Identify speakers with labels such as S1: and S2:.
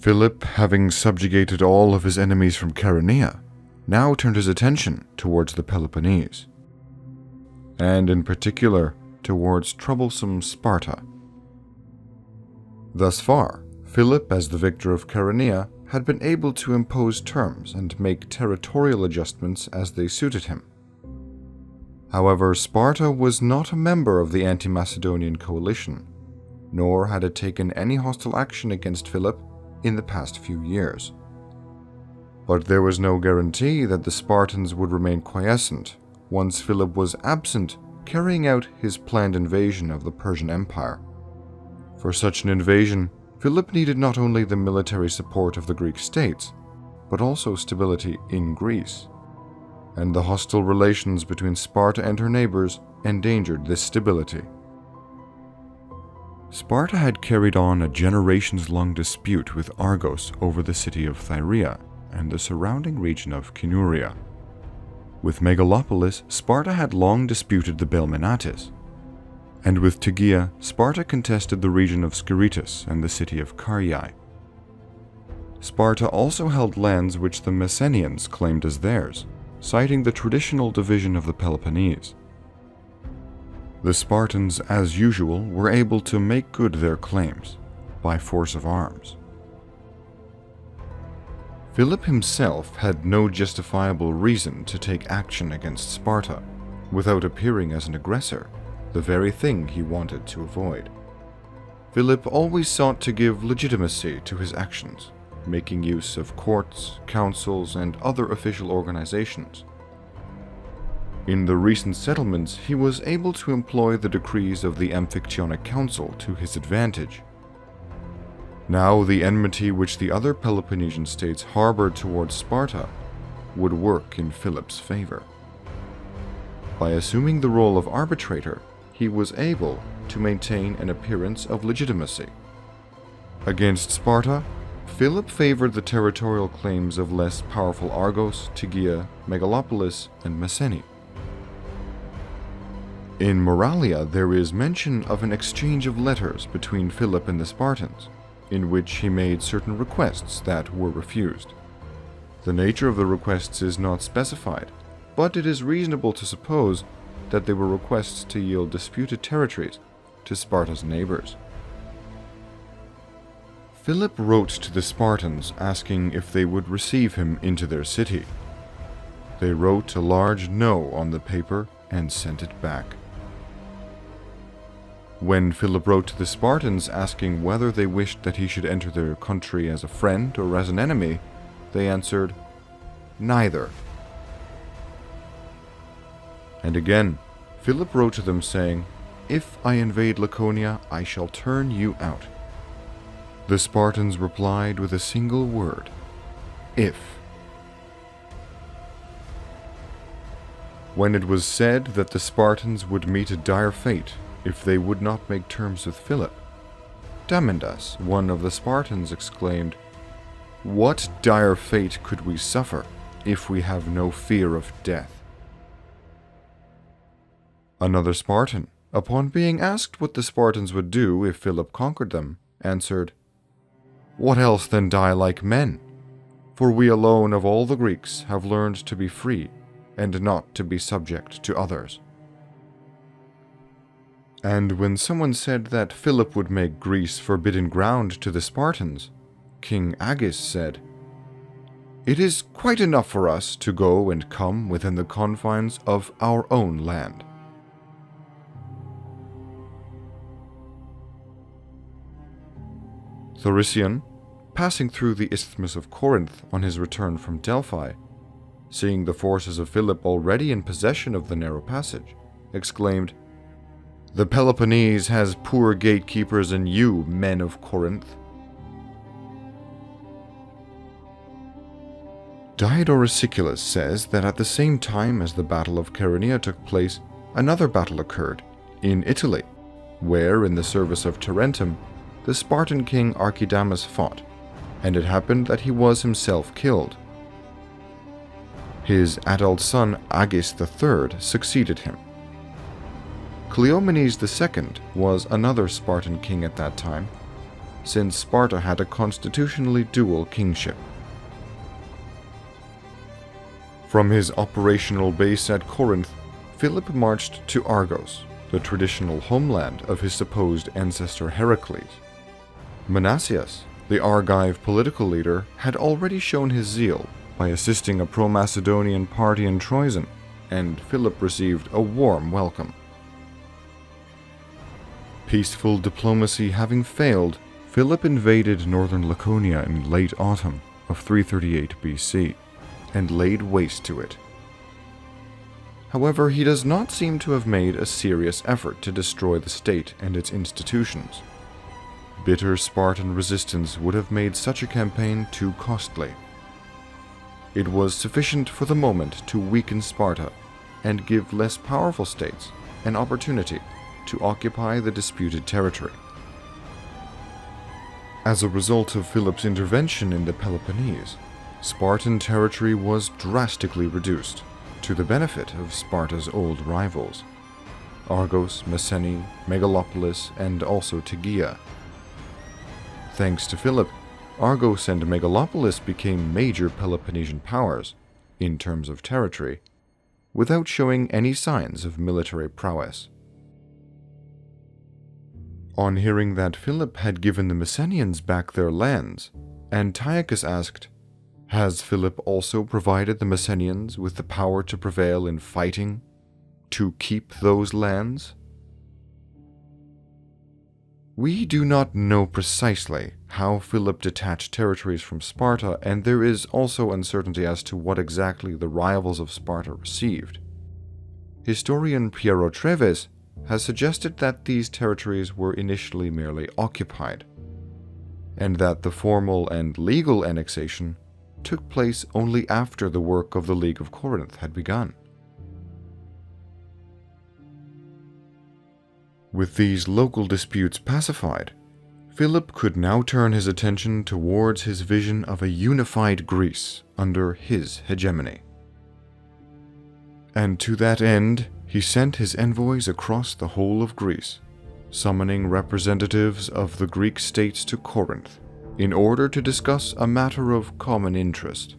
S1: Philip, having subjugated all of his enemies from Chaeronea, now turned his attention towards the Peloponnese, and in particular towards troublesome Sparta. Thus far, Philip, as the victor of Chaeronea, had been able to impose terms and make territorial adjustments as they suited him. However, Sparta was not a member of the anti-Macedonian coalition, nor had it taken any hostile action against Philip in the past few years. But there was no guarantee that the Spartans would remain quiescent once Philip was absent carrying out his planned invasion of the Persian Empire. For such an invasion, Philip needed not only the military support of the Greek states, but also stability in Greece, and the hostile relations between Sparta and her neighbors endangered this stability. Sparta had carried on a generations-long dispute with Argos over the city of Thyrea and the surrounding region of Kinuria. With Megalopolis, Sparta had long disputed the Belminatis, and with Tegea, Sparta contested the region of Sciritus and the city of Caryae. Sparta also held lands which the Messenians claimed as theirs, citing the traditional division of the Peloponnese. The Spartans, as usual, were able to make good their claims by force of arms. Philip himself had no justifiable reason to take action against Sparta without appearing as an aggressor, the very thing he wanted to avoid. Philip always sought to give legitimacy to his actions, making use of courts, councils, and other official organizations. In the recent settlements, he was able to employ the decrees of the Amphictyonic Council to his advantage. Now the enmity which the other Peloponnesian states harbored towards Sparta would work in Philip's favor. By assuming the role of arbitrator, he was able to maintain an appearance of legitimacy. Against Sparta, Philip favored the territorial claims of less powerful Argos, Tegea, Megalopolis, and Messene. In Moralia, there is mention of an exchange of letters between Philip and the Spartans, in which he made certain requests that were refused. The nature of the requests is not specified, but it is reasonable to suppose that they were requests to yield disputed territories to Sparta's neighbors. Philip wrote to the Spartans asking if they would receive him into their city. They wrote a large no on the paper and sent it back. When Philip wrote to the Spartans asking whether they wished that he should enter their country as a friend or as an enemy, they answered, "Neither." And again, Philip wrote to them saying, "If I invade Laconia, I shall turn you out." The Spartans replied with a single word, "If." When it was said that the Spartans would meet a dire fate if they would not make terms with Philip, Damindas, one of the Spartans, exclaimed, "What dire fate could we suffer if we have no fear of death?" Another Spartan, upon being asked what the Spartans would do if Philip conquered them, answered, "What else than die like men? For we alone of all the Greeks have learned to be free and not to be subject to others." And when someone said that Philip would make Greece forbidden ground to the Spartans, King Agis said, "It is quite enough for us to go and come within the confines of our own land." Thorician, passing through the Isthmus of Corinth on his return from Delphi, seeing the forces of Philip already in possession of the narrow passage, exclaimed, "The Peloponnese has poor gatekeepers in you, men of Corinth." Diodorus Siculus says that at the same time as the Battle of Chaeronea took place, another battle occurred in Italy, where, in the service of Tarentum, the Spartan king Archidamus fought, and it happened that he was himself killed. His adult son Agis III succeeded him. Cleomenes II was another Spartan king at that time, since Sparta had a constitutionally dual kingship. From his operational base at Corinth, Philip marched to Argos, the traditional homeland of his supposed ancestor Heracles. Messenians, the Argive political leader, had already shown his zeal by assisting a pro-Macedonian party in Troezen, and Philip received a warm welcome. Peaceful diplomacy having failed, Philip invaded northern Laconia in late autumn of 338 BC and laid waste to it. However, he does not seem to have made a serious effort to destroy the state and its institutions. Bitter Spartan resistance would have made such a campaign too costly. It was sufficient for the moment to weaken Sparta and give less powerful states an opportunity to occupy the disputed territory. As a result of Philip's intervention in the Peloponnese, Spartan territory was drastically reduced, to the benefit of Sparta's old rivals, Argos, Messene, Megalopolis, and also Tegea. Thanks to Philip, Argos and Megalopolis became major Peloponnesian powers, in terms of territory, without showing any signs of military prowess. On hearing that Philip had given the Messenians back their lands, Antiochus asked, "Has Philip also provided the Messenians with the power to prevail in fighting, to keep those lands?" We do not know precisely how Philip detached territories from Sparta, and there is also uncertainty as to what exactly the rivals of Sparta received. Historian Piero Treves has suggested that these territories were initially merely occupied, and that the formal and legal annexation took place only after the work of the League of Corinth had begun. With these local disputes pacified, Philip could now turn his attention towards his vision of a unified Greece under his hegemony. And to that end, he sent his envoys across the whole of Greece, summoning representatives of the Greek states to Corinth, in order to discuss a matter of common interest.